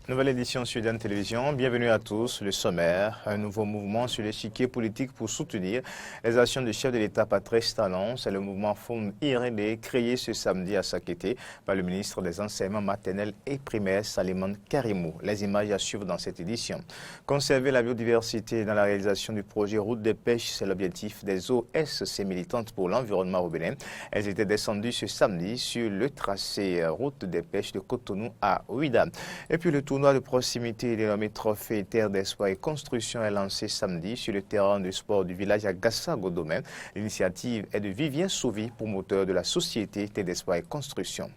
Nouvelle édition Sud-Anne Télévision. Bienvenue à tous. Le sommaire, un nouveau mouvement sur l'échiquier politique pour soutenir les actions du chef de l'État Patrice Talon. C'est le mouvement Fonds IRD créé ce samedi à Sakété par le ministre des Enseignements maternels et primaires Salimane Karimou. Les images à suivre dans cette édition. Conserver la biodiversité dans la réalisation du projet Route des Pêches, c'est l'objectif des OSC militantes pour l'environnement au Bénin. Elles étaient descendues ce samedi sur le tracé Route des Pêches de Cotonou à Ouida. Et puis le tournoi de proximité dénommé Trophée Terre d'Espoir et Construction est lancé samedi sur le terrain de sport du village à Gassa-Godomène. L'initiative est de Vivien Sauvy, promoteur de la société Terre d'Espoir et Construction.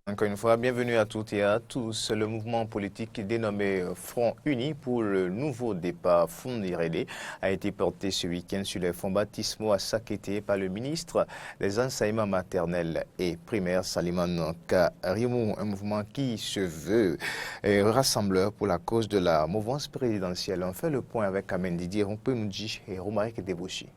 Encore une fois, bienvenue à toutes et à tous. Le mouvement politique dénommé Front Uni pour le nouveau départ Fonds IRD a été porté ce week-end sur les fonds baptismaux à Sakété par le ministre des Enseignements maternels et primaires Salimane Karimou. Un mouvement qui se veut rassembleur pour la cause de la mouvance présidentielle. On fait le point avec Amen Didier Rompenoudji et Romaric Debouchi.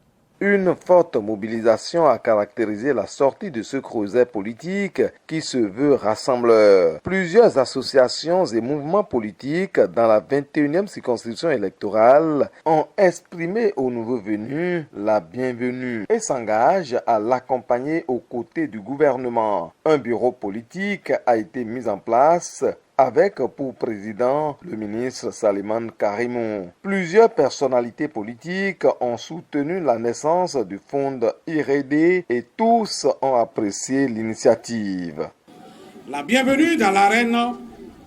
Une forte mobilisation a caractérisé la sortie de ce creuset politique qui se veut rassembleur. Plusieurs associations et mouvements politiques dans la 21e circonscription électorale ont exprimé aux nouveaux venus la bienvenue et s'engagent à l'accompagner aux côtés du gouvernement. Un bureau politique a été mis en place avec pour président le ministre Salimane Karimou. Plusieurs personnalités politiques ont soutenu la naissance du fonds IRD et tous ont apprécié l'initiative. La bienvenue dans l'arène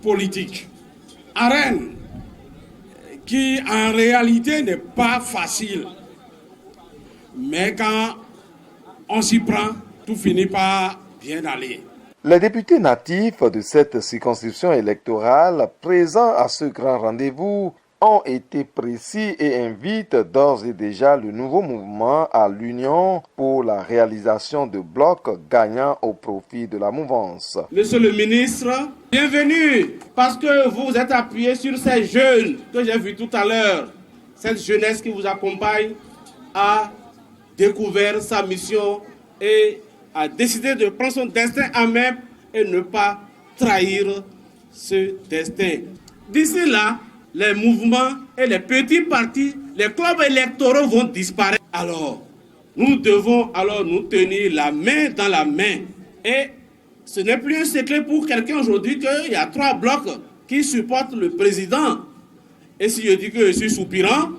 politique. Arène qui en réalité n'est pas facile. Mais quand on s'y prend, tout finit par bien aller. Les députés natifs de cette circonscription électorale présents à ce grand rendez-vous ont été précis et invitent d'ores et déjà le nouveau mouvement à l'union pour la réalisation de blocs gagnants au profit de la mouvance. Monsieur le ministre, bienvenue parce que vous êtes appuyé sur ces jeunes que j'ai vus tout à l'heure. Cette jeunesse qui vous accompagne a découvert sa mission et a décidé de prendre son destin en main et ne pas trahir ce destin. D'ici là, les mouvements et les petits partis, les clubs électoraux vont disparaître. Alors, nous devons nous tenir la main dans la main. Et ce n'est plus un secret pour quelqu'un aujourd'hui qu'il y a 3 blocs qui supportent le président. Et si je dis que je suis soupirant,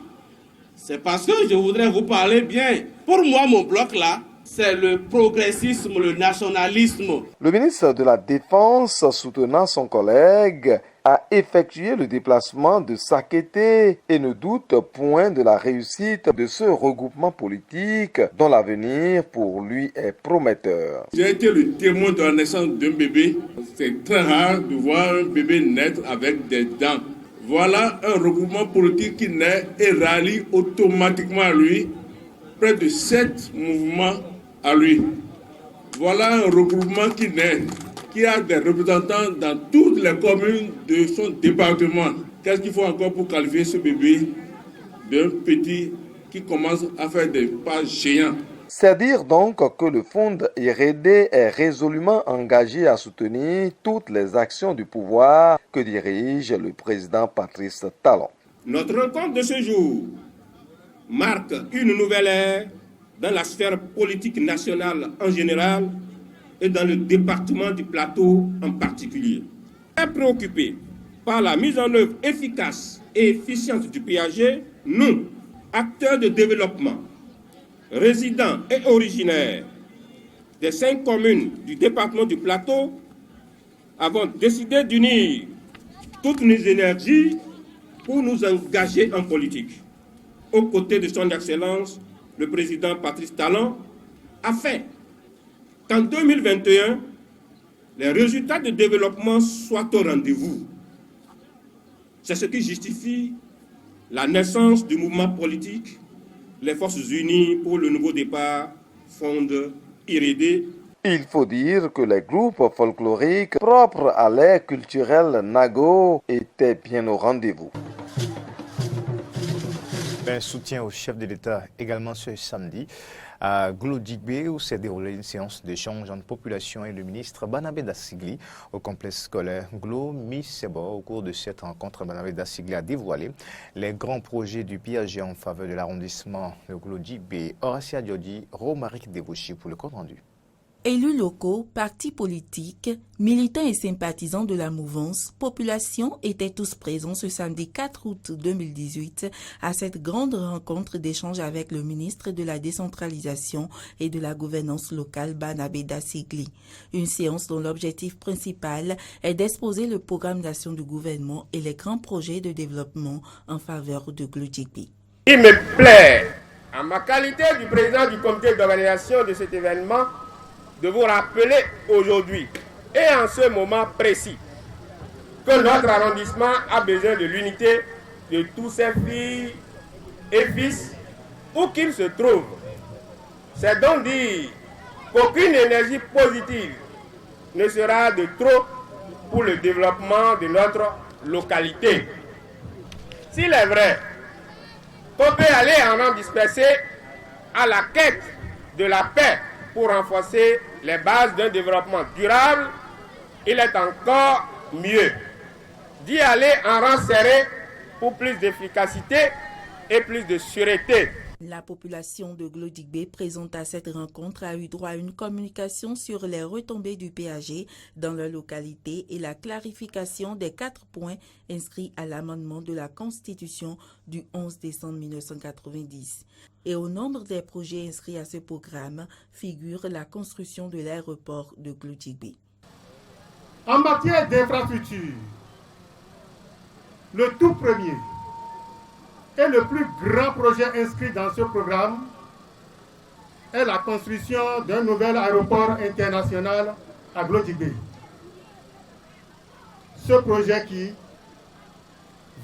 c'est parce que je voudrais vous parler bien. Pour moi, mon bloc là, c'est le progressisme, le nationalisme. Le ministre de la Défense, soutenant son collègue, a effectué le déplacement de Sakété et ne doute point de la réussite de ce regroupement politique dont l'avenir pour lui est prometteur. J'ai été le témoin de la naissance d'un bébé. C'est très rare de voir un bébé naître avec des dents. Voilà un regroupement politique qui naît et rallie automatiquement à lui près de 7 mouvements à lui. Voilà un regroupement qui naît, qui a des représentants dans toutes les communes de son département. Qu'est-ce qu'il faut encore pour qualifier ce bébé d'un petit qui commence à faire des pas géants? C'est dire donc que le fonds IRD est résolument engagé à soutenir toutes les actions du pouvoir que dirige le président Patrice Talon. Notre rencontre de ce jour marque une nouvelle ère dans la sphère politique nationale en général et dans le département du Plateau en particulier. Très préoccupés par la mise en œuvre efficace et efficiente du PAG, nous, acteurs de développement, résidents et originaires des 5 communes du département du Plateau, avons décidé d'unir toutes nos énergies pour nous engager en politique, aux côtés de son Excellence, le président Patrice Talon, afin qu'en 2021, les résultats de développement soient au rendez-vous. C'est ce qui justifie la naissance du mouvement politique, les Forces Unies pour le nouveau départ, Fonds IRD. Il faut dire que les groupes folkloriques propres à l'ère culturelle Nago étaient bien au rendez-vous. Un soutien au chef de l'État également ce samedi à Glodjigbe où s'est déroulée une séance d'échange entre population et le ministre Barnabé Dassigli au complexe scolaire Glo Misebo. Au cours de cette rencontre, Barnabé Dassigli a dévoilé les grands projets du PAG en faveur de l'arrondissement de Glodjigbe. Horacia Diodi, Romaric Debouchi pour le compte rendu. Élus locaux, partis politiques, militants et sympathisants de la mouvance, population étaient tous présents ce samedi 4 août 2018 à cette grande rencontre d'échange avec le ministre de la décentralisation et de la gouvernance locale Barnabé Dassigli. Une séance dont l'objectif principal est d'exposer le programme d'action du gouvernement et les grands projets de développement en faveur de Glodjigbe. Il me plaît, en ma qualité du président du comité d'organisation de cet événement, de vous rappeler aujourd'hui et en ce moment précis que notre arrondissement a besoin de l'unité de tous ses filles et fils où qu'ils se trouvent. C'est donc dire qu'aucune énergie positive ne sera de trop pour le développement de notre localité. S'il est vrai qu'on peut aller en rang dispersé à la quête de la paix pour renforcer les bases d'un développement durable, il est encore mieux d'y aller en rang serré pour plus d'efficacité et plus de sûreté. La population de Glodjigbe présente à cette rencontre a eu droit à une communication sur les retombées du PAG dans leur localité et la clarification des 4 points inscrits à l'amendement de la Constitution du 11 décembre 1990. Et au nombre des projets inscrits à ce programme figure la construction de l'aéroport de Glodjigbe. En matière d'infrastructure, le tout premier et le plus grand projet inscrit dans ce programme est la construction d'un nouvel aéroport international à Glodjigbe. Ce projet qui,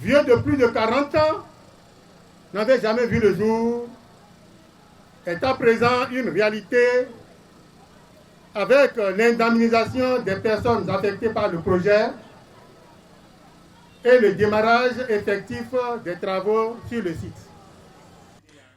vieux de plus de 40 ans, n'avait jamais vu le jour, est à présent une réalité avec l'indemnisation des personnes affectées par le projet et le démarrage effectif des travaux sur le site.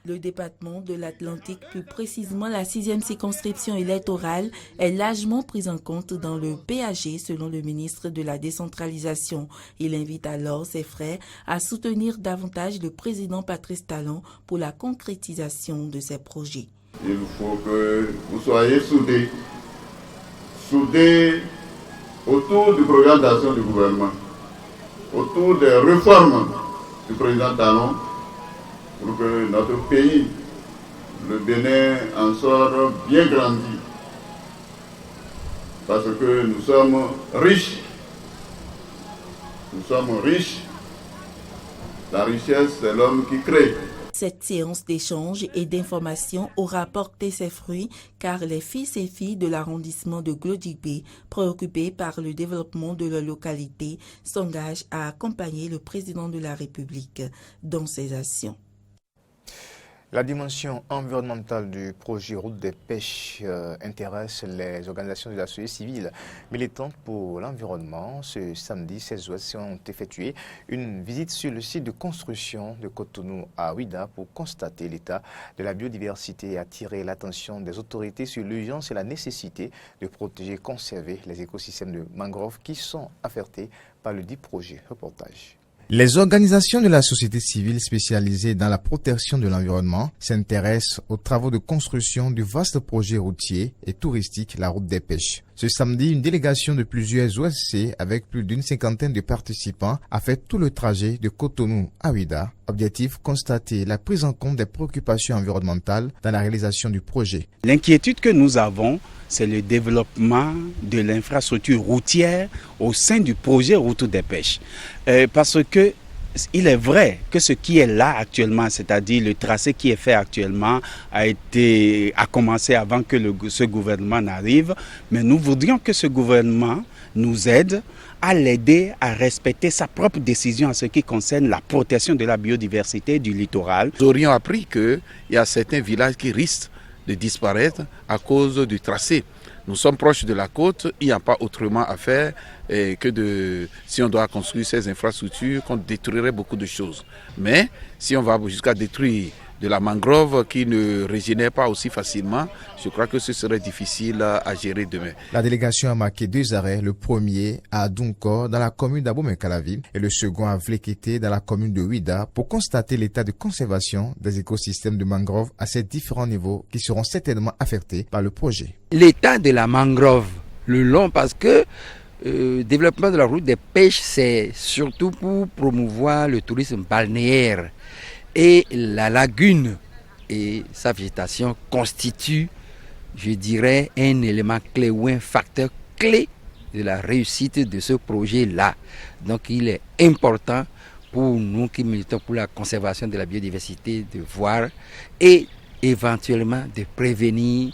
Le département de l'Atlantique, plus précisément la 6e circonscription électorale, est largement prise en compte dans le PAG selon le ministre de la décentralisation. Il invite alors ses frères à soutenir davantage le président Patrice Talon pour la concrétisation de ses projets. Il faut que vous soyez soudés autour du programme d'action du gouvernement, autour des réformes du président Talon, pour que notre pays, le Bénin, en sort bien grandi. Parce que nous sommes riches. Nous sommes riches. La richesse, c'est l'homme qui crée. Cette séance d'échange et d'information aura porté ses fruits car les fils et filles de l'arrondissement de Glodjigbe, préoccupés par le développement de leur localité, s'engagent à accompagner le président de la République dans ses actions. La dimension environnementale du projet Route des Pêches intéresse les organisations de la société civile militantes pour l'environnement. Ce samedi 16 juin, ont effectué une visite sur le site de construction de Cotonou à Ouida pour constater l'état de la biodiversité et attirer l'attention des autorités sur l'urgence et la nécessité de protéger et conserver les écosystèmes de mangroves qui sont affectés par le dit projet. Reportage. Les organisations de la société civile spécialisées dans la protection de l'environnement s'intéressent aux travaux de construction du vaste projet routier et touristique La Route des Pêches. Ce samedi, une délégation de plusieurs OSC avec plus d'une cinquantaine de participants a fait tout le trajet de Cotonou à Ouida. Objectif, constater la prise en compte des préoccupations environnementales dans la réalisation du projet. L'inquiétude que nous avons, c'est le développement de l'infrastructure routière au sein du projet Route des Pêches. Parce que il est vrai que ce qui est là actuellement, c'est-à-dire le tracé qui est fait actuellement, a commencé avant que ce gouvernement n'arrive, mais nous voudrions que ce gouvernement nous aide à l'aider à respecter sa propre décision en ce qui concerne la protection de la biodiversité du littoral. Nous aurions appris qu'il y a certains villages qui risquent de disparaître à cause du tracé. Nous sommes proches de la côte, il n'y a pas autrement à faire que si on doit construire ces infrastructures, qu'on détruirait beaucoup de choses. Mais si on va jusqu'à détruire de la mangrove qui ne régénère pas aussi facilement, je crois que ce serait difficile à gérer demain. La délégation a marqué 2 arrêts, le premier à Dunko dans la commune d'Abomey-Calavi et le second à Vlekete dans la commune de Ouida pour constater l'état de conservation des écosystèmes de mangrove à ces différents niveaux qui seront certainement affectés par le projet. L'état de la mangrove, le long, parce que le développement de la route des pêches, c'est surtout pour promouvoir le tourisme balnéaire. Et la lagune et sa végétation constituent, je dirais, un élément clé ou un facteur clé de la réussite de ce projet-là. Donc il est important pour nous qui militons pour la conservation de la biodiversité de voir et éventuellement de prévenir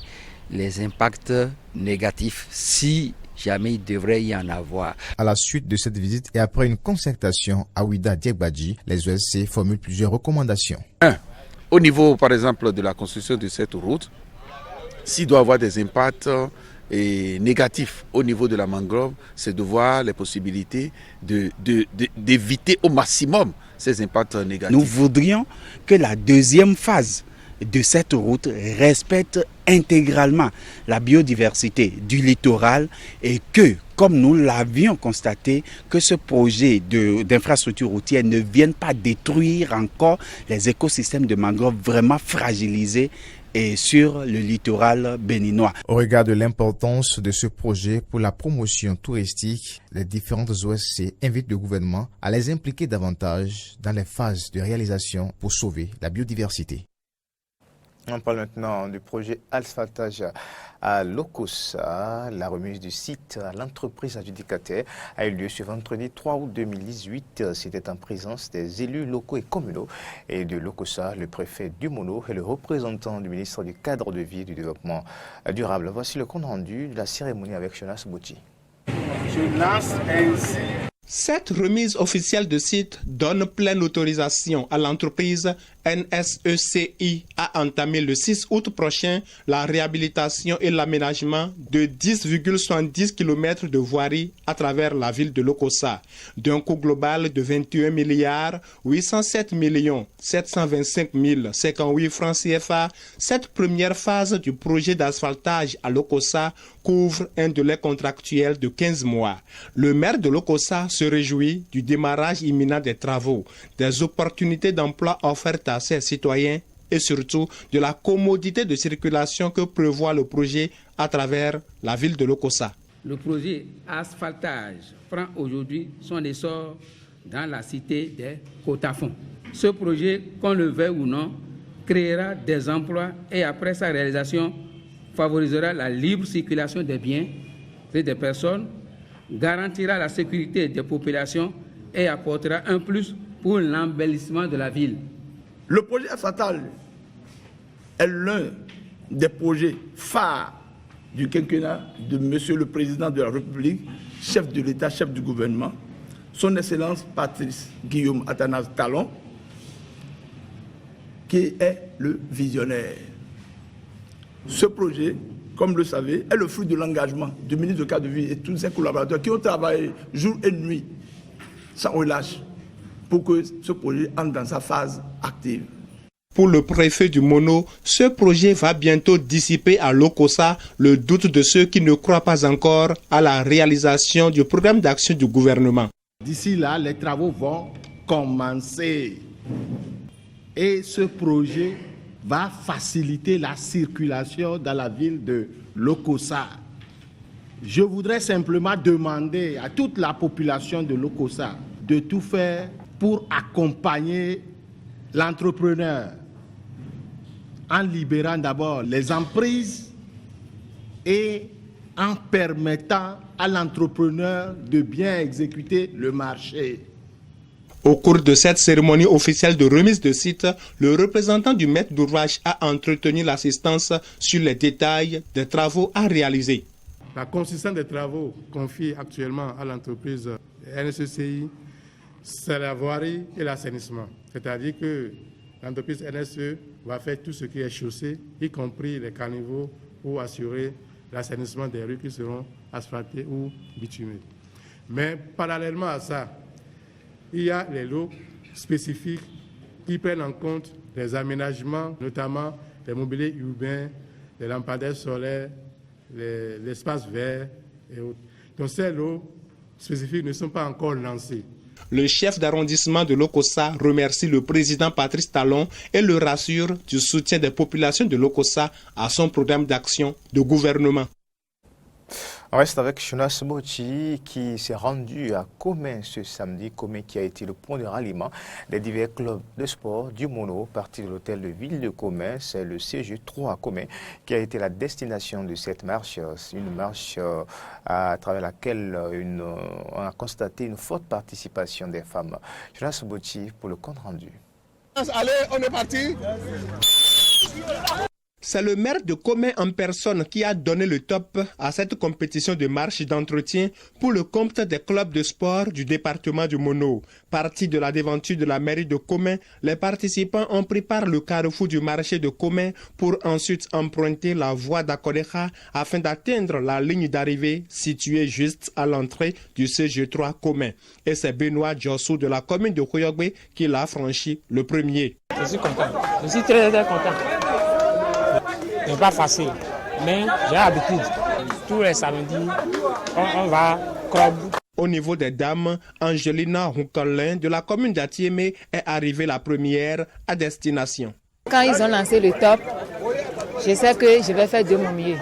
les impacts négatifs si jamais il devrait y en avoir. À la suite de cette visite et après une concertation à Ouida Diekbadji, les OSC formulent plusieurs recommandations. 1. Au niveau, par exemple, de la construction de cette route, s'il doit y avoir des impacts négatifs au niveau de la mangrove, c'est de voir les possibilités d'éviter au maximum ces impacts négatifs. Nous voudrions que la deuxième phase de cette route respecte intégralement la biodiversité du littoral et que, comme nous l'avions constaté, que ce projet d'infrastructure routière ne vienne pas détruire encore les écosystèmes de mangroves vraiment fragilisés et sur le littoral béninois. Au regard de l'importance de ce projet pour la promotion touristique, les différentes OSC invitent le gouvernement à les impliquer davantage dans les phases de réalisation pour sauver la biodiversité. On parle maintenant du projet asphaltage à Lokossa. La remise du site à l'entreprise adjudicataire a eu lieu ce vendredi 3 août 2018. C'était en présence des élus locaux et communaux et de Lokossa, le préfet Dumono et le représentant du ministre du Cadre de vie et du Développement durable. Voici le compte rendu de la cérémonie avec Jonas Bouti. Cette remise officielle de site donne pleine autorisation à l'entreprise NSECI à entamer le 6 août prochain la réhabilitation et l'aménagement de 10,70 km de voirie à travers la ville de Lokossa, d'un coût global de 21 milliards 807 millions 725 058 francs CFA. Cette première phase du projet d'asphaltage à Lokossa couvre un délai contractuel de 15 mois. Le maire de Lokossa se réjouit du démarrage imminent des travaux, des opportunités d'emploi offertes à ses citoyens et surtout de la commodité de circulation que prévoit le projet à travers la ville de Lokossa. Le projet asphaltage prend aujourd'hui son essor dans la cité des Kotafon. Ce projet, qu'on le veuille ou non, créera des emplois et après sa réalisation, favorisera la libre circulation des biens et des personnes, garantira la sécurité des populations et apportera un plus pour l'embellissement de la ville. Le projet asphaltage est l'un des projets phares du quinquennat de Monsieur le Président de la République, chef de l'État, chef du gouvernement, son Excellence Patrice Guillaume Athanase Talon, qui est le visionnaire. Ce projet, comme vous le savez, est le fruit de l'engagement du ministre de Cadre de vie et tous ses collaborateurs qui ont travaillé jour et nuit sans relâche pour que ce projet entre dans sa phase active. Pour le préfet du Mono, ce projet va bientôt dissiper à Lokossa le doute de ceux qui ne croient pas encore à la réalisation du programme d'action du gouvernement. D'ici là, les travaux vont commencer. Et ce projet va faciliter la circulation dans la ville de Lokossa. Je voudrais simplement demander à toute la population de Lokossa de tout faire pour accompagner l'entrepreneur en libérant d'abord les emprises et en permettant à l'entrepreneur de bien exécuter le marché. Au cours de cette cérémonie officielle de remise de site, le représentant du maître d'ouvrage a entretenu l'assistance sur les détails des travaux à réaliser. La consistance des travaux confiés actuellement à l'entreprise NSECI, c'est la voirie et l'assainissement. C'est-à-dire que l'entreprise NSE va faire tout ce qui est chaussé, y compris les caniveaux, pour assurer l'assainissement des rues qui seront asphaltées ou bitumées. Mais parallèlement à ça, il y a les lots spécifiques qui prennent en compte les aménagements, notamment les mobiliers urbains, les lampadaires solaires, l'espace vert et autres. Donc ces lots spécifiques ne sont pas encore lancés. Le chef d'arrondissement de Lokossa remercie le président Patrice Talon et le rassure du soutien des populations de Lokossa à son programme d'action de gouvernement. On reste avec Jonas Mochi qui s'est rendu à Comé ce samedi. Comé qui a été le point de ralliement des divers clubs de sport du Mono, parti de l'hôtel de ville de Comé. C'est le CG3 à Comé qui a été la destination de cette marche. Une marche à travers laquelle on a constaté une forte participation des femmes. Jonas Mochi pour le compte rendu. Allez, on est parti. C'est le maire de Comé en personne qui a donné le top à cette compétition de marche d'entretien pour le compte des clubs de sport du département du Mono. Partis de la devanture de la mairie de Comé, les participants ont pris part le carrefour du marché de Comé pour ensuite emprunter la voie d'Akodeha afin d'atteindre la ligne d'arrivée située juste à l'entrée du CG3 Comé. Et c'est Benoît Djossou de la commune de Koyogbe qui l'a franchi le premier. Je suis content, je suis très content. Ce n'est pas facile, mais j'ai l'habitude. Tous les samedis, on va club. Au niveau des dames, Angelina Roucolin de la commune d'Atiémé est arrivée la première à destination. Quand ils ont lancé le top, je sais que je vais faire de mon mieux.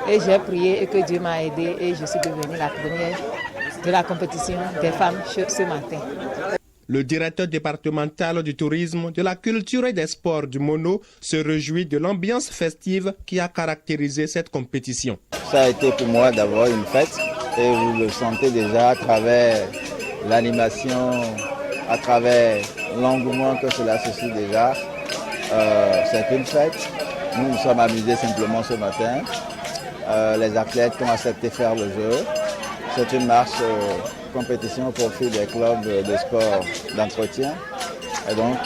Et j'ai prié et que Dieu m'a aidé et je suis devenue la première de la compétition des femmes ce matin. Le directeur départemental du tourisme, de la culture et des sports du Mono se réjouit de l'ambiance festive qui a caractérisé cette compétition. Ça a été pour moi d'avoir une fête et vous le sentez déjà à travers l'animation, à travers l'engouement que cela suscite déjà. C'est une fête. Nous nous sommes amusés simplement ce matin. Les athlètes ont accepté faire le jeu. C'est une marche compétition au profit des clubs de sport d'entretien. Et donc,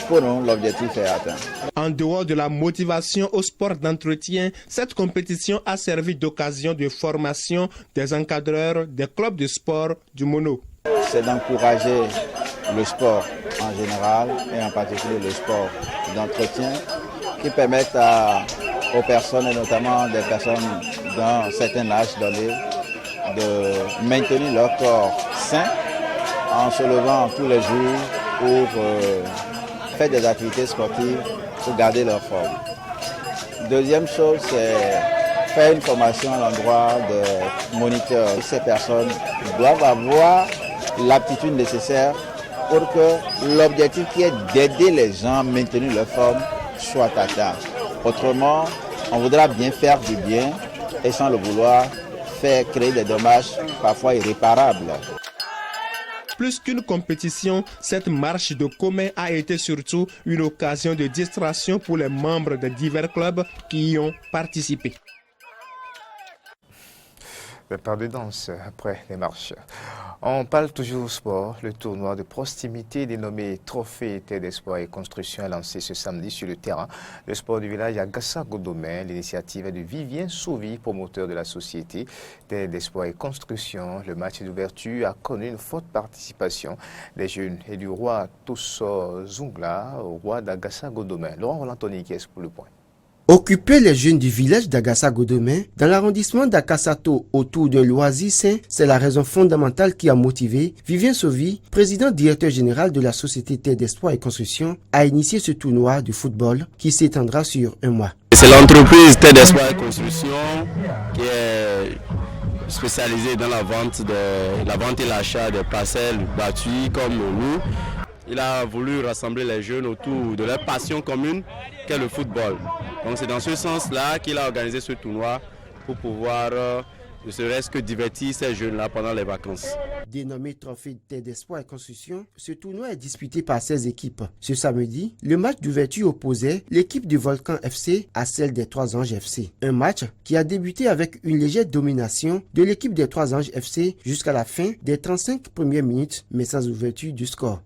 pour nous, l'objectif est atteint. En dehors de la motivation au sport d'entretien, cette compétition a servi d'occasion de formation des encadreurs des clubs de sport du Mono. C'est d'encourager le sport en général et en particulier le sport d'entretien qui permettent aux personnes, et notamment des personnes d'un certain âge donné, de maintenir leur corps sain en se levant tous les jours pour faire des activités sportives pour garder leur forme. Deuxième chose, c'est faire une formation à l'endroit des moniteurs. Ces personnes doivent avoir l'aptitude nécessaire pour que l'objectif qui est d'aider les gens à maintenir leur forme soit atteint. Autrement, on voudra bien faire du bien et sans le vouloir, faire créer des dommages parfois irréparables. Plus qu'une compétition, cette marche de Comé a été surtout une occasion de distraction pour les membres de divers clubs qui y ont participé. Le pas de danse après les marches. On parle toujours sport. Le tournoi de proximité dénommé Trophée Terre d'Espoir et Construction est lancé ce samedi sur le terrain de sport du village à Gassa-Godomé. L'initiative est de Vivien Souvi, promoteur de la société Terre d'Espoir et Construction. Le match d'ouverture a connu une forte participation des jeunes et du roi Tosso Zungla, au roi d'Agassa-Godomé. Laurent Rolantoni qui est pour le point. Occuper les jeunes du village d'Agassa-Godomé dans l'arrondissement d'Akasato autour d'un loisir sain, c'est la raison fondamentale qui a motivé Vivien Souvi, président directeur général de la société Terre d'Espoir et Construction, à initier ce tournoi de football qui s'étendra sur un mois. C'est l'entreprise Terre d'Espoir et Construction qui est spécialisée dans la vente et l'achat de parcelles bâties comme nous. Il a voulu rassembler les jeunes autour de leur passion commune qu'est le football. Donc c'est dans ce sens-là qu'il a organisé ce tournoi pour pouvoir ne serait-ce que divertir ces jeunes-là pendant les vacances. Dénommé Trophée Terre d'Espoir et Construction, ce tournoi est disputé par 16 équipes. Ce samedi, le match d'ouverture opposait l'équipe du Volcan FC à celle des Trois Anges FC. Un match qui a débuté avec une légère domination de l'équipe des Trois Anges FC jusqu'à la fin des 35 premières minutes, mais sans ouverture du score.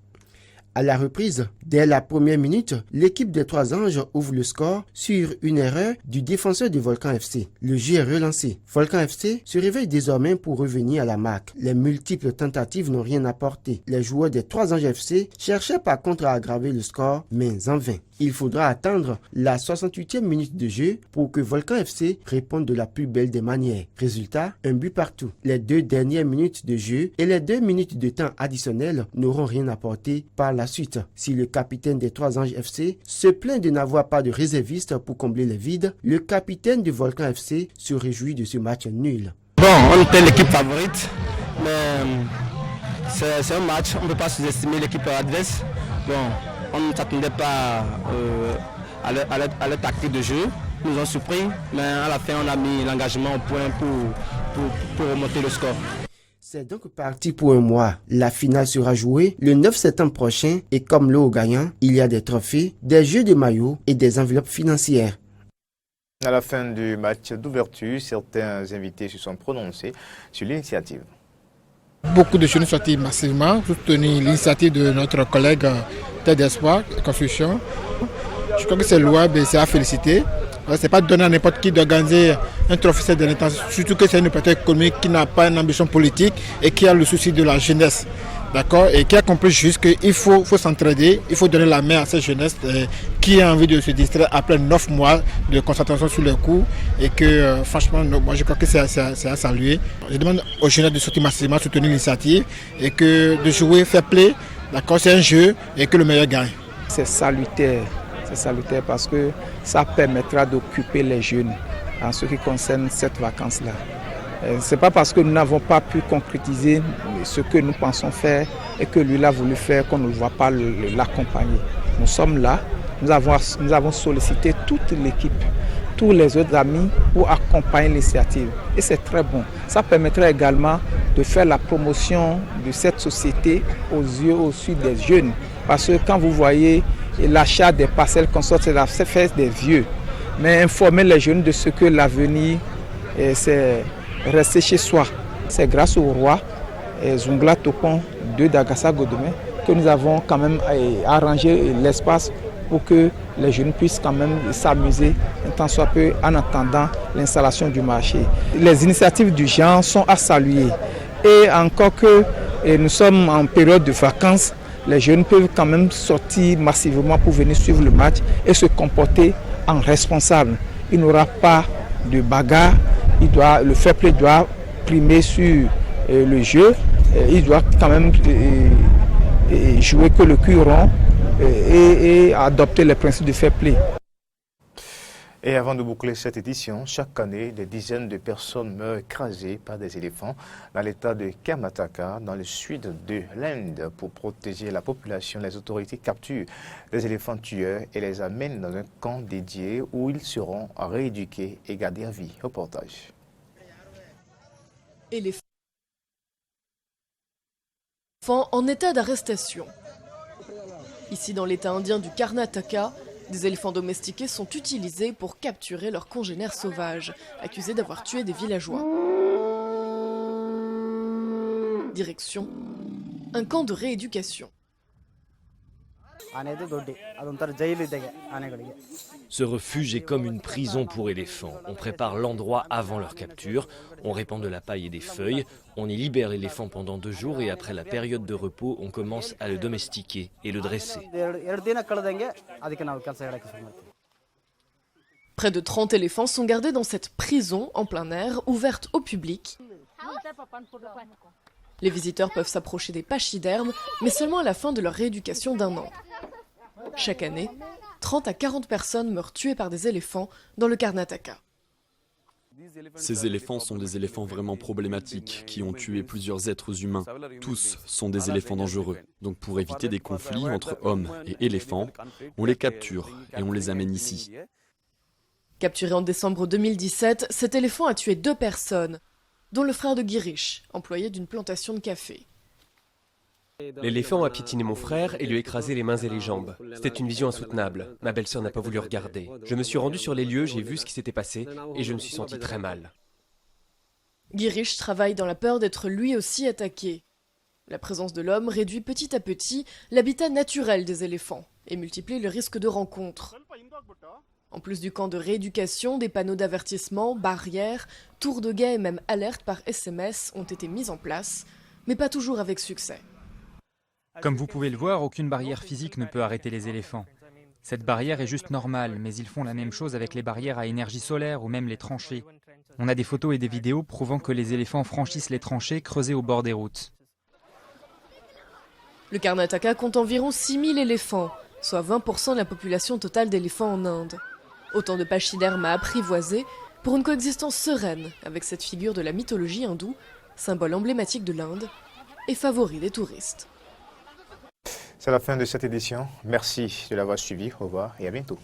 À la reprise, dès la première minute, l'équipe des Trois Anges ouvre le score sur une erreur du défenseur de Volcan FC. Le jeu est relancé. Volcan FC se réveille désormais pour revenir à la marque. Les multiples tentatives n'ont rien apporté. Les joueurs des Trois Anges FC cherchaient par contre à aggraver le score, mais en vain. Il faudra attendre la 68e minute de jeu pour que Volcan FC réponde de la plus belle des manières. Résultat, un but partout. Les 2 dernières minutes de jeu et les 2 minutes de temps additionnel n'auront rien apporté par la suite. Si le capitaine des Trois Anges FC se plaint de n'avoir pas de réserviste pour combler les vides, le capitaine de Volcan FC se réjouit de ce match nul. Bon, on était l'équipe favorite, mais c'est un match, on ne peut pas sous-estimer l'équipe adverse. Bon, on ne s'attendait pas à leur tactique de jeu. Ils nous ont surpris, mais à la fin, on a mis l'engagement au point pour remonter le score. C'est donc parti pour un mois. La finale sera jouée le 9 septembre prochain et comme lot gagnant, il y a des trophées, des jeux de maillots et des enveloppes financières. À la fin du match d'ouverture, certains invités se sont prononcés sur l'initiative. Beaucoup de jeunes sont sortis massivement, soutenu l'initiative de notre collègue Tête d'Espoir, Construction. Je crois que c'est louable et c'est à féliciter. Ce n'est pas donné à n'importe qui d'organiser un trophée cette dernière temps, surtout que c'est une opérateur économique qui n'a pas une ambition politique et qui a le souci de la jeunesse. D'accord, et qui a compris juste qu'il faut s'entraider, il faut donner la main à cette jeunesse qui a envie de se distraire après 9 mois de concentration sur les cours et que franchement, moi je crois que c'est à saluer. Je demande aux jeunes de sortir massivement, soutenir l'initiative et que de jouer fair play, d'accord, c'est un jeu et que le meilleur gagne. C'est salutaire parce que ça permettra d'occuper les jeunes en ce qui concerne cette vacance-là. Ce n'est pas parce que nous n'avons pas pu concrétiser ce que nous pensons faire et que lui l'a voulu faire qu'on ne va pas l'accompagner. Nous sommes là, nous avons sollicité toute l'équipe, tous les autres amis pour accompagner l'initiative. Et c'est très bon. Ça permettra également de faire la promotion de cette société aux yeux aussi des jeunes. Parce que quand vous voyez l'achat des parcelles qu'on sort, c'est la fête des vieux. Mais informer les jeunes de ce que l'avenir, c'est rester chez soi. C'est grâce au roi Zungla Topon de Dagassa Godomé que nous avons quand même arrangé l'espace pour que les jeunes puissent quand même s'amuser un tant soit peu en attendant l'installation du marché. Les initiatives du genre sont à saluer. Et encore que nous sommes en période de vacances, les jeunes peuvent quand même sortir massivement pour venir suivre le match et se comporter en responsable. Il n'y aura pas de bagarre. Le fair play doit primer sur le jeu. Il doit quand même jouer que le cul rond et adopter les principes du fair play. Et avant de boucler cette édition, chaque année, des dizaines de personnes meurent écrasées par des éléphants dans l'état de Karnataka, dans le sud de l'Inde. Pour protéger la population, les autorités capturent les éléphants tueurs et les amènent dans un camp dédié où ils seront rééduqués et gardés à vie. Reportage. Éléphants en état d'arrestation. Ici, dans l'état indien du Karnataka, des éléphants domestiqués sont utilisés pour capturer leurs congénères sauvages, accusés d'avoir tué des villageois. Direction, un camp de rééducation. Ce refuge est comme une prison pour éléphants. On prépare l'endroit avant leur capture, on répand de la paille et des feuilles, on y libère l'éléphant pendant 2 jours et après la période de repos, on commence à le domestiquer et le dresser. Près de 30 éléphants sont gardés dans cette prison en plein air, ouverte au public. Les visiteurs peuvent s'approcher des pachydermes, mais seulement à la fin de leur rééducation d'1 an. Chaque année, 30 à 40 personnes meurent tuées par des éléphants dans le Karnataka. Ces éléphants sont des éléphants vraiment problématiques qui ont tué plusieurs êtres humains. Tous sont des éléphants dangereux. Donc pour éviter des conflits entre hommes et éléphants, on les capture et on les amène ici. Capturé en décembre 2017, cet éléphant a tué 2 personnes, dont le frère de Girish, employé d'une plantation de café. L'éléphant a piétiné mon frère et lui a écrasé les mains et les jambes. C'était une vision insoutenable. Ma belle-sœur n'a pas voulu regarder. Je me suis rendu sur les lieux, j'ai vu ce qui s'était passé et je me suis senti très mal. Girish travaille dans la peur d'être lui aussi attaqué. La présence de l'homme réduit petit à petit l'habitat naturel des éléphants et multiplie le risque de rencontres. En plus du camp de rééducation, des panneaux d'avertissement, barrières, tours de guet et même alertes par SMS ont été mis en place, mais pas toujours avec succès. Comme vous pouvez le voir, aucune barrière physique ne peut arrêter les éléphants. Cette barrière est juste normale, mais ils font la même chose avec les barrières à énergie solaire ou même les tranchées. On a des photos et des vidéos prouvant que les éléphants franchissent les tranchées creusées au bord des routes. Le Karnataka compte environ 6000 éléphants, soit 20% de la population totale d'éléphants en Inde. Autant de pachydermes à apprivoiser pour une coexistence sereine avec cette figure de la mythologie hindoue, symbole emblématique de l'Inde et favori des touristes. C'est la fin de cette édition. Merci de l'avoir suivi. Au revoir et à bientôt.